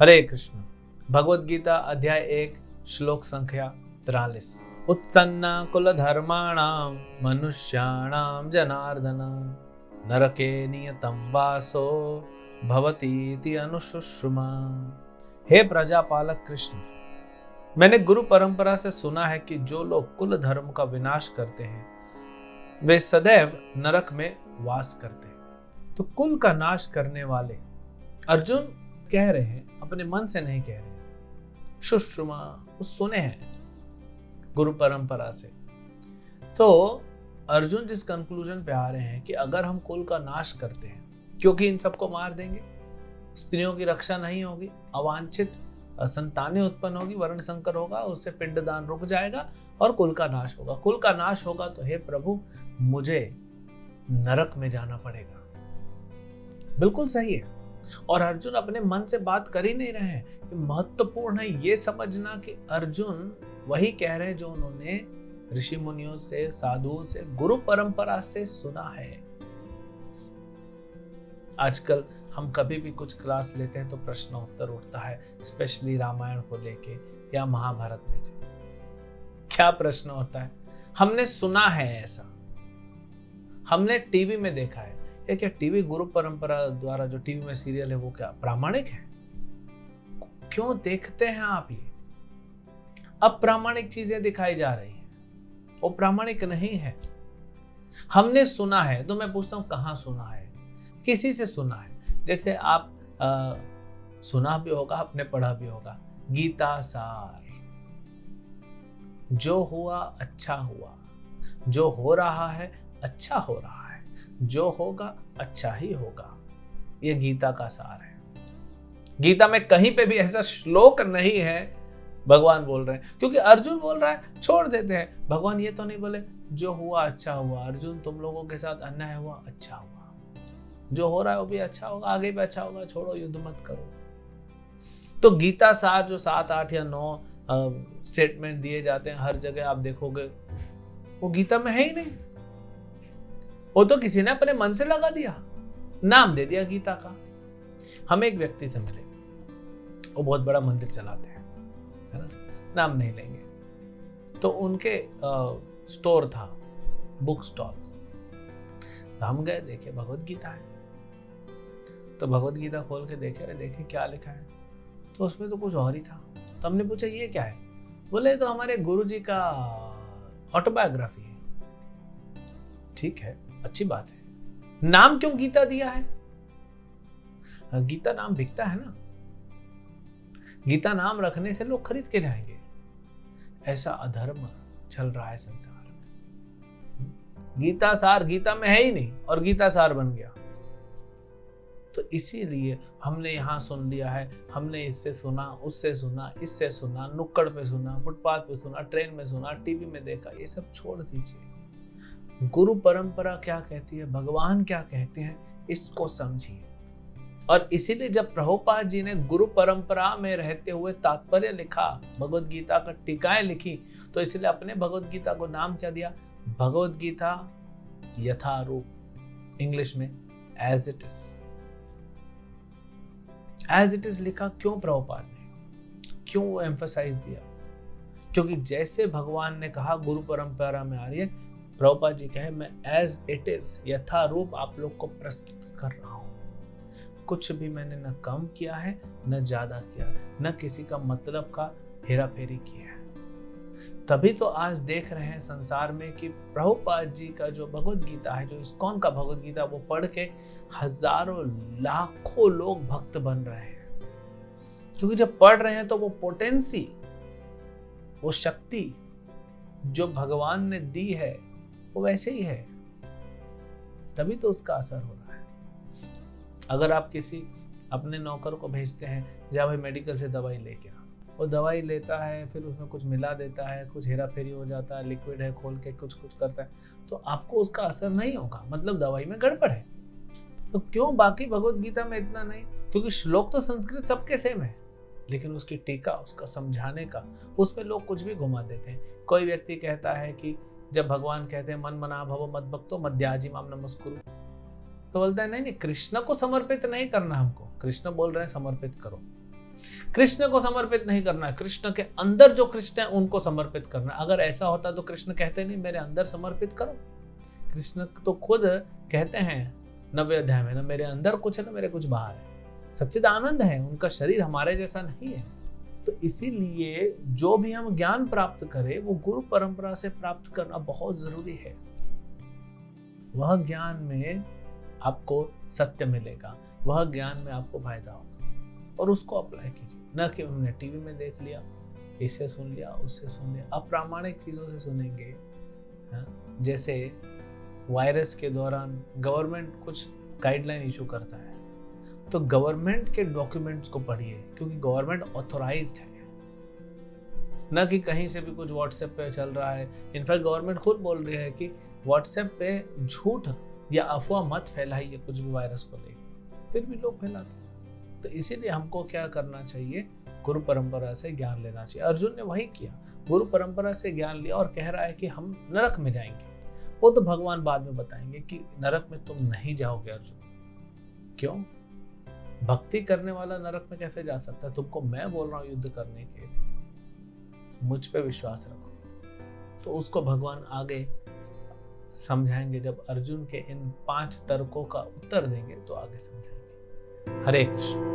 हरे कृष्ण। भगवद गीता अध्याय 1 श्लोक संख्या 43। उत्सन्ना कुल धर्माणाम मनुष्याणाम जनार्दन नरके नियतम वासो भवतीति अनुशुश्रुमा। हे प्रजापालक कृष्ण, मैंने गुरु परंपरा से सुना है कि जो लोग कुल धर्म का विनाश करते हैं वे सदैव नरक में वास करते हैं। तो कुल का नाश करने वाले अर्जुन कह रहे हैं, अपने मन से नहीं कह रहे हैं। शुश्रुमा सुने हैं गुरु परंपरा से। तो अर्जुन जिस कंक्लूजन पे आ रहे हैं कि अगर हम कुल का नाश करते हैं, क्योंकि इन सबको मार देंगे, स्त्रियों की रक्षा नहीं होगी, अवांछित संतानें उत्पन्न होगी, वर्ण संकर होगा, उससे पिंडदान रुक जाएगा और कुल का नाश होगा। कुल का नाश होगा तो हे प्रभु, मुझे नरक में जाना पड़ेगा। बिल्कुल सही है। और अर्जुन अपने मन से बात कर ही नहीं रहे हैं। महत्वपूर्ण है ये समझना कि अर्जुन वही कह रहे हैं जो उन्होंने ऋषि मुनियों से, साधुओं से, गुरु परंपरा से सुना है। आजकल हम कभी भी कुछ क्लास लेते हैं तो प्रश्न उत्तर उठता है, स्पेशली रामायण को लेके या महाभारत में से। क्या प्रश्न होता है? हमने सुना है ऐसा, हमने टीवी में देखा है। ये क्या टीवी गुरु परंपरा द्वारा जो टीवी में सीरियल है वो क्या प्रामाणिक है? क्यों देखते हैं आप ये? अप्रामाणिक चीजें दिखाई जा रही हैं, वो प्रामाणिक नहीं है। हमने सुना है तो मैं पूछता हूं कहां सुना है? किसी से सुना है। जैसे आप सुना भी होगा, आपने पढ़ा भी होगा, गीता सार, जो हुआ अच्छा हुआ, जो हो रहा है अच्छा हो रहा है, जो होगा अच्छा ही होगा। ये गीता का सार है। गीता में कहीं पे भी ऐसा श्लोक नहीं है भगवान बोल रहे हैं, क्योंकि अर्जुन बोल रहा है छोड़ देते हैं। भगवान ये तो नहीं बोले जो हुआ अच्छा हुआ, अर्जुन तुम लोगों के साथ अन्याय हुआ अच्छा हुआ, जो हो रहा है वो भी अच्छा होगा, आगे भी अच्छा होगा, छोड़ो युद्ध मत करो। तो गीता सार जो 7, 8 या 9 स्टेटमेंट दिए जाते हैं हर जगह, आप देखोगे वो गीता में है ही नहीं। वो तो किसी ने अपने मन से लगा दिया, नाम दे दिया गीता का। हम एक व्यक्ति से मिले, वो बहुत बड़ा मंदिर चलाते हैं, है ना, नाम नहीं लेंगे। तो उनके स्टोर था, बुक स्टॉल। हम गए, देखे भगवद गीता है। तो भगवद गीता खोल के देखे क्या लिखा है, तो उसमें तो कुछ और ही था। तो हमने पूछा ये क्या है? बोले तो हमारे गुरुजी का ऑटोबायोग्राफी है। ठीक है, अच्छी बात है। नाम क्यों गीता दिया है? गीता नाम बिकता है ना, गीता नाम रखने से लोग खरीद के जाएंगे। ऐसा अधर्म चल रहा है संसार में। गीता सार गीता में है ही नहीं और गीता सार बन गया। तो इसीलिए हमने यहां सुन लिया है, हमने इससे सुना, उससे सुना, इससे सुना, नुक्कड़ पे सुना, फुटपाथ पे सुना, ट्रेन में सुना, टीवी में देखा। ये सब छोड़ दीजिए। गुरु परंपरा क्या कहती है, भगवान क्या कहते हैं, इसको समझिए। और इसीलिए जब प्रभुपाद जी ने गुरु परंपरा में रहते हुए तात्पर्य लिखा, भगवद गीता का टीकाएं लिखी, तो इसलिए अपने भगवद गीता को नाम क्या दिया? भगवद गीता यथारूप, इंग्लिश में as it is. As it is लिखा क्यों प्रभुपाद ने? क्यों वो एम्फसाइज दिया? क्योंकि जैसे भगवान ने कहा गुरु परंपरा में आ रही है, प्रभुपाद जी कहे मैं एज इट इज, यथारूप आप लोग को प्रस्तुत कर रहा हूं। कुछ भी मैंने न कम किया है, न ज्यादा किया, न किसी का मतलब का हेरा फेरी किया है। तभी तो आज देख रहे हैं संसार में कि प्रभुपाद जी का जो भगवद गीता है, जो इस्कॉन का भगवद गीता, वो पढ़ के हजारों लाखों लोग भक्त बन रहे हैं। क्योंकि जब पढ़ रहे हैं तो वो पोटेंसी, वो शक्ति जो भगवान ने दी है वो वैसे ही है, तभी तो उसका असर हो रहा है। अगर आप किसी अपने नौकर को भेजते हैं, जा भाई मेडिकल से दवाई लेके आ, वो दवाई लेता है, फिर उसमें कुछ मिला देता है, कुछ हेरा फेरी हो जाता है, लिक्विड है खोल के कुछ करता है, तो आपको उसका असर नहीं होगा, मतलब दवाई में गड़बड़ है। तो क्यों बाकी भगवद गीता में इतना नहीं? क्योंकि श्लोक तो संस्कृत सबके सेम है, लेकिन उसकी टीका, उसका समझाने का, उसमें लोग कुछ भी घुमा देते हैं। कोई व्यक्ति कहता है कि जब भगवान कहते हैं मन मना भव मद भक्तो मध्याजी माम नमस्कुरु, तो बोलता है नहीं, कृष्ण को समर्पित नहीं करना हमको। कृष्ण बोल रहे हैं समर्पित करो। कृष्ण को समर्पित नहीं करना है, कृष्ण के अंदर जो कृष्ण है उनको समर्पित करना है। अगर ऐसा होता तो कृष्ण कहते नहीं मेरे अंदर समर्पित करो। कृष्ण तो खुद कहते हैं 90वें अध्याय में, ना मेरे अंदर कुछ है ना मेरे कुछ बाहर है। सच्चिदानंद है, उनका शरीर हमारे जैसा नहीं है। तो इसीलिए जो भी हम ज्ञान प्राप्त करें वो गुरु परंपरा से प्राप्त करना बहुत जरूरी है। वह ज्ञान में आपको सत्य मिलेगा, वह ज्ञान में आपको फायदा होगा और उसको अप्लाई कीजिए। न कि हमने टीवी में देख लिया, इससे सुन लिया, उससे सुन लिया। अप्रामाणिक चीजों से सुनेंगे। जैसे वायरस के दौरान गवर्नमेंट कुछ गाइडलाइन इशू करता है तो गवर्नमेंट के डॉक्यूमेंट्स को पढ़िए, क्योंकि गवर्नमेंट ऑथोराइज्ड है, न कि कहीं से भी कुछ व्हाट्सएप पे चल रहा है। इनफैक्ट गवर्नमेंट खुद बोल रही है कि व्हाट्सएप पे झूठ या अफवाह मत फैलाइए कुछ भी वायरस को लेकर, फिर भी लोग फैलाते हैं। तो इसीलिए हमको क्या करना चाहिए, गुरु परंपरा से ज्ञान लेना चाहिए। अर्जुन ने वही किया, गुरु परंपरा से ज्ञान लिया और कह रहा है कि हम नरक में जाएंगे। वो तो भगवान बाद में बताएंगे कि नरक में तुम नहीं जाओगे अर्जुन। क्यों? भक्ति करने वाला नरक में कैसे जा सकता है? तुमको मैं बोल रहा हूं युद्ध करने के लिए, मुझ पे विश्वास रखो। तो उसको भगवान आगे समझाएंगे। जब अर्जुन के इन 5 तर्कों का उत्तर देंगे तो आगे समझाएंगे। हरे कृष्ण।